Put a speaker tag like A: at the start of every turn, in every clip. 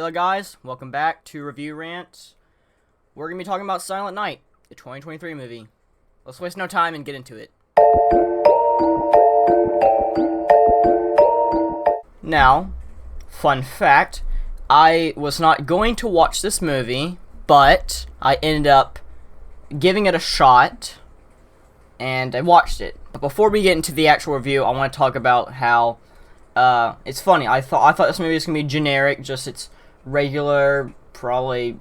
A: Hello guys, welcome back to Review Rant. We're going to be talking about Silent Night, the 2023 movie. Let's waste no time and get into it. Now, fun fact, I was not going to watch this movie, but I ended up giving it a shot, and I watched it. But before we get into the actual review, I want to talk about how it's funny. I thought this movie was gonna be generic, just it's regular, probably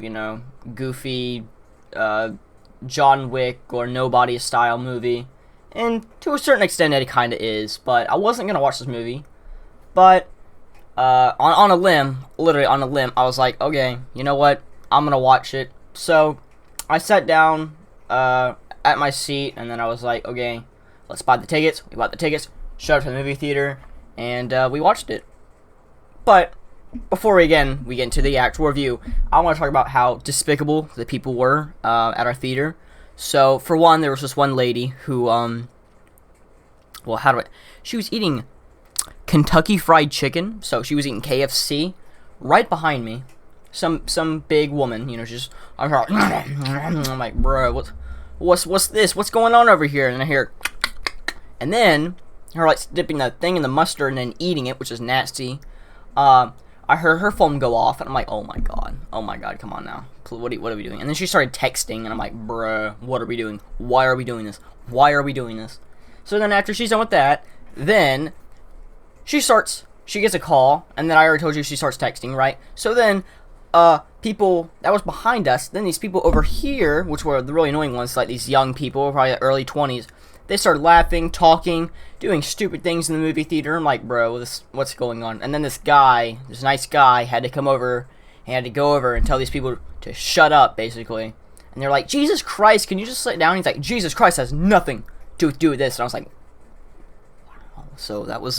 A: goofy, John Wick or Nobody style movie, and to a certain extent it kind of is. But I wasn't gonna watch this movie, but on a limb, literally on a limb, I was like, okay, you know what? I'm gonna watch it. So I sat down at my seat, and then I was like, okay, let's buy the tickets. We bought the tickets, showed up to the movie theater, and we watched it. But before we get into the actual review, I want to talk about how despicable the people were at our theater. So for one, there was this one lady who she was eating Kentucky Fried Chicken, so she was eating KFC right behind me. Some big woman, I'm like, bro, what's this? What's going on over here? And I hear, and then her dipping the thing in the mustard and then eating it, which is nasty. I heard her phone go off, and I'm like, oh my god, come on now, what are we doing? And then she started texting, and I'm like, bruh, what are we doing? Why are we doing this? So then after she's done with that, then she gets a call, and then I already told you she starts texting, right? So then people that was behind us, then these people over here, which were the really annoying ones, like these young people, probably early 20s, they started laughing, talking, doing stupid things in the movie theater. I'm like, bro, what's going on? And then this nice guy, had to come over, and had to go over and tell these people to shut up, basically. And they're like, Jesus Christ, can you just sit down? He's like, Jesus Christ has nothing to do with this. And I was like, wow. So that was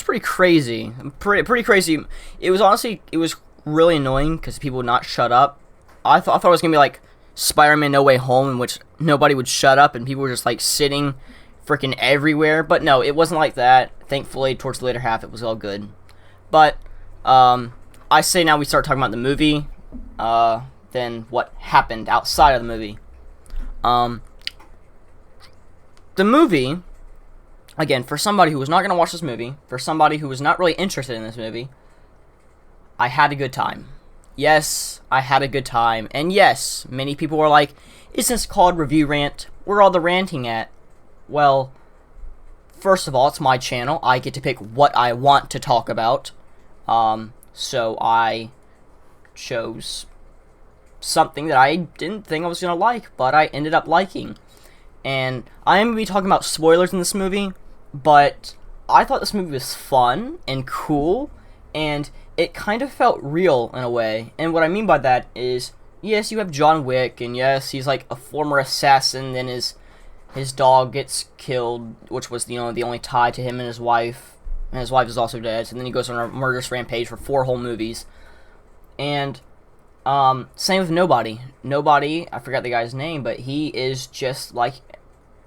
A: pretty crazy. Pretty crazy. It was really annoying because people would not shut up. I thought it was gonna be like Spider-Man No Way Home, in which nobody would shut up and people were just sitting freaking everywhere. But no, it wasn't like that. Thankfully, towards the later half, it was all good. But I say now we start talking about the movie, then what happened outside of the movie. The movie, again, for somebody who was not going to watch this movie, for somebody who was not really interested in this movie, I had a good time. Yes, I had a good time. And yes, many people were like, isn't this called Review Rant? Where all the ranting at? Well, first of all, it's my channel. I get to pick what I want to talk about. So I chose something that I didn't think I was going to like, but I ended up liking. And I am going to be talking about spoilers in this movie, but I thought this movie was fun and cool, and it kind of felt real in a way. And what I mean by that is, yes, you have John Wick, and yes, he's like a former assassin, then his dog gets killed, which was the only tie to him and his wife is also dead, so then he goes on a murderous rampage for 4 whole movies. And same with Nobody, I forgot the guy's name, but he is just like,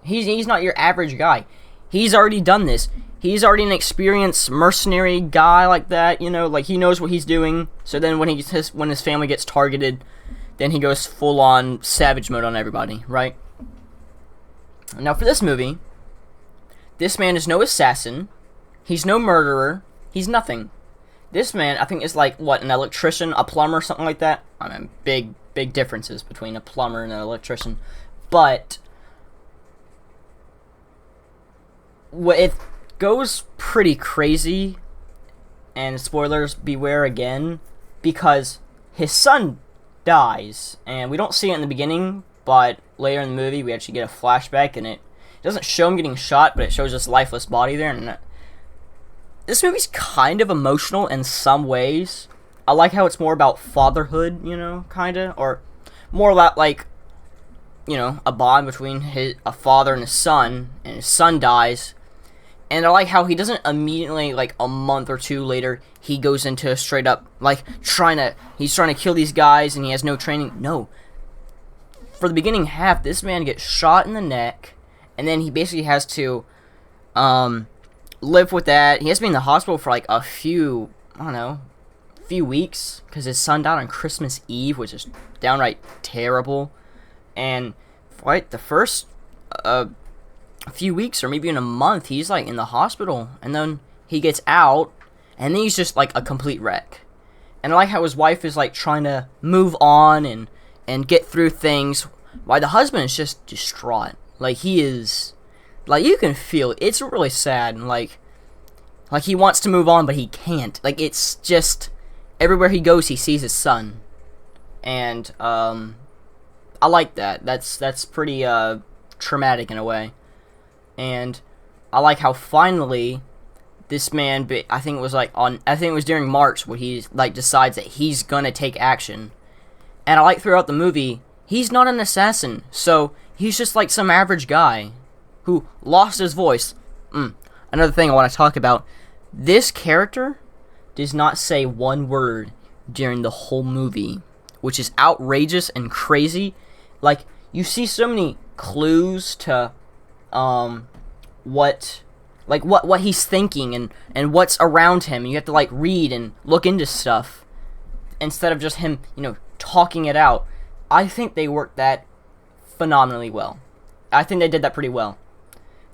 A: he's not your average guy. He's already done this. He's already an experienced mercenary guy like that, like he knows what he's doing. So then when his family gets targeted, then he goes full on savage mode on everybody, right? Now for this movie, this man is no assassin. He's no murderer. He's nothing. This man, I think, is like, what, an electrician, a plumber, something like that? I mean, big differences between a plumber and an electrician. But it goes pretty crazy, and spoilers, beware again, because his son dies, and we don't see it in the beginning, but later in the movie we actually get a flashback, and it doesn't show him getting shot, but it shows this lifeless body there. And this movie's kind of emotional in some ways. I like how it's more about fatherhood, kinda, or more about a bond between a father and his son dies. And I like how he doesn't immediately, a month or two later, he goes into straight up, he's trying to kill these guys and he has no training. No. For the beginning half, this man gets shot in the neck, and then he basically has to live with that. He has to be in the hospital for a few, I don't know, few weeks because his son died on Christmas Eve, which is downright terrible. And right, the first few weeks or maybe in a month, he's like in the hospital, and then he gets out, and then he's just like a complete wreck. And I like how his wife is like trying to move on and get through things, while the husband is just distraught. Like, he is, like, you can feel it. It's really sad. And like he wants to move on, but he can't. Like, it's just everywhere he goes, he sees his son, and I like that. That's pretty traumatic in a way. And I like how finally this man, I think it was during March where he like decides that he's gonna take action. And I like throughout the movie, he's not an assassin, so he's just like some average guy who lost his voice. Another thing I want to talk about, this character does not say one word during the whole movie, which is outrageous and crazy. Like, you see so many clues to what he's thinking and what's around him, and you have to like read and look into stuff instead of just him, talking it out. I think they worked that phenomenally well. I think they did that pretty well.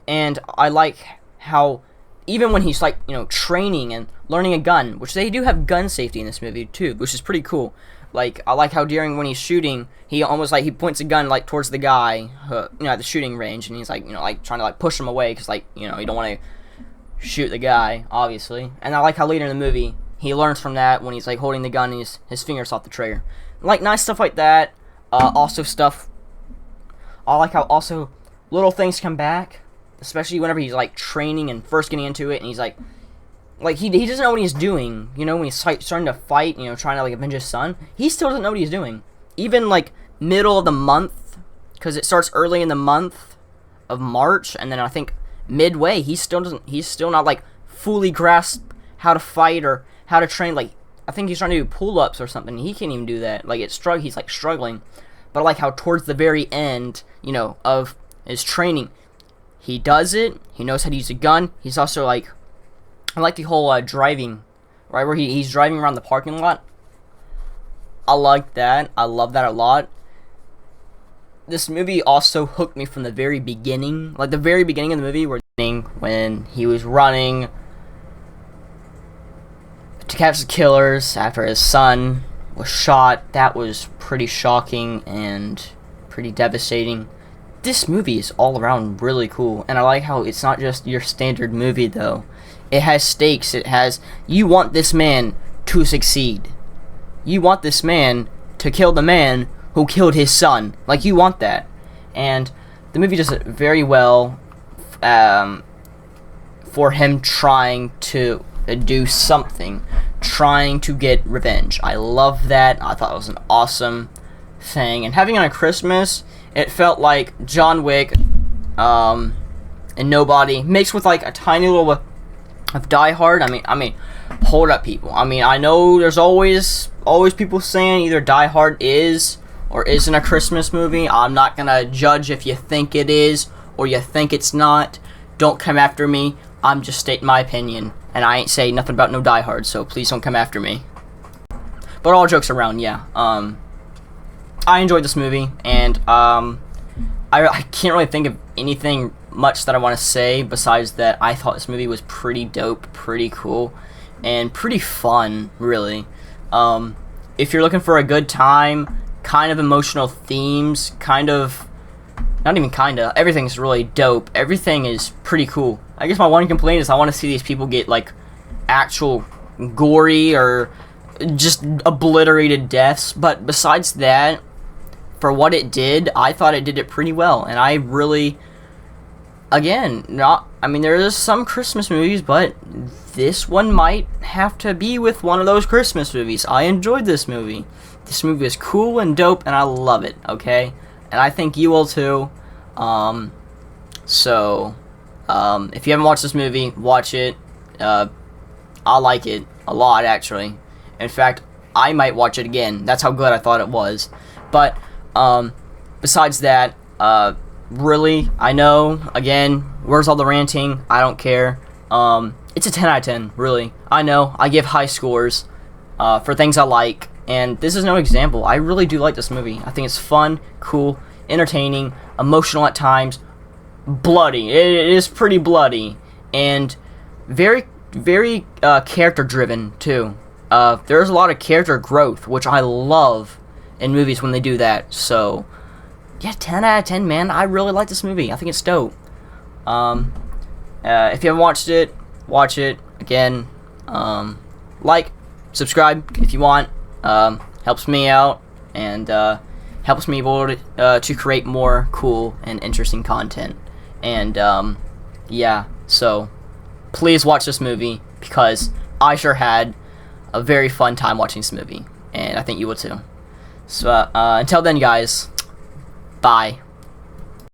A: And I like how even when he's like, training and learning a gun, which they do have gun safety in this movie too, which is pretty cool. Like, I like how when he's shooting, he almost like he points a gun like towards the guy, at the shooting range, and he's like, like trying to like push him away because like, you don't want to shoot the guy, obviously. And I like how later in the movie he learns from that when he's like holding the gun and his fingers off the trigger. Like, nice stuff like that. Also stuff. I like how also little things come back, especially whenever he's like training and first getting into it, and he's like he doesn't know what he's doing, when he's starting to fight, trying to like avenge his son. He still doesn't know what he's doing. Even like middle of the month, because it starts early in the month of March, and then I think midway he's still not like fully grasped how to fight or how to train. Like, I think he's trying to do pull-ups or something. He can't even do that. Like, he's like struggling. But I like how towards the very end, of his training, he does it. He knows how to use a gun. He's also like, I like the whole driving, right, where he's driving around the parking lot. I like that. I love that a lot. This movie also hooked me from the very beginning. Like, the very beginning of the movie, when he was running to catch the killers after his son was shot. That was pretty shocking and pretty devastating. This movie is all around really cool, and I like how it's not just your standard movie, though. It has stakes. You want this man to succeed. You want this man to kill the man who killed his son. Like, you want that. And the movie does it very well for him trying to do something, trying to get revenge. I love that. I thought it was an awesome thing. And having it on Christmas, it felt like John Wick and Nobody mixed with like a tiny little of Die Hard. I mean, hold up, people. I know there's always people saying either Die Hard is or isn't a Christmas movie. I'm not gonna judge if you think it is or you think it's not. Don't come after me. I'm just stating my opinion, and I ain't saying nothing about no Die Hard, so please don't come after me. But all jokes around, yeah. I enjoyed this movie, and I can't really think of anything much that I want to say besides that I thought this movie was pretty dope, pretty cool, and pretty fun, really. If you're looking for a good time, kind of emotional themes, everything's really dope. Everything is pretty cool. I guess my one complaint is I want to see these people get, like, actual gory or just obliterated deaths, but besides that, for what it did, I thought it did it pretty well, and I really, again, there is some Christmas movies, but this one might have to be with one of those Christmas movies. I enjoyed this movie. This movie is cool and dope, and I love it, okay? And I think you will too. If you haven't watched this movie, watch it. I like it a lot, actually. In fact, I might watch it again. That's how good I thought it was. But, besides that, really, I know, again, where's all the ranting? I don't care. It's a 10 out of 10, really. I know, I give high scores. for things I like, and this is no example. I really do like this movie. I think it's fun, cool, entertaining, emotional at times, bloody. It is pretty bloody, and very, very character driven too. There's a lot of character growth, which I love in movies when they do that. So, yeah, 10 out of 10, man. I really like this movie. I think it's dope. If you haven't watched it, watch it again. Like, subscribe if you want. Helps me out and helps me able to create more cool and interesting content. And yeah, so please watch this movie because I sure had a very fun time watching this movie, and I think you will too. So until then, guys, bye.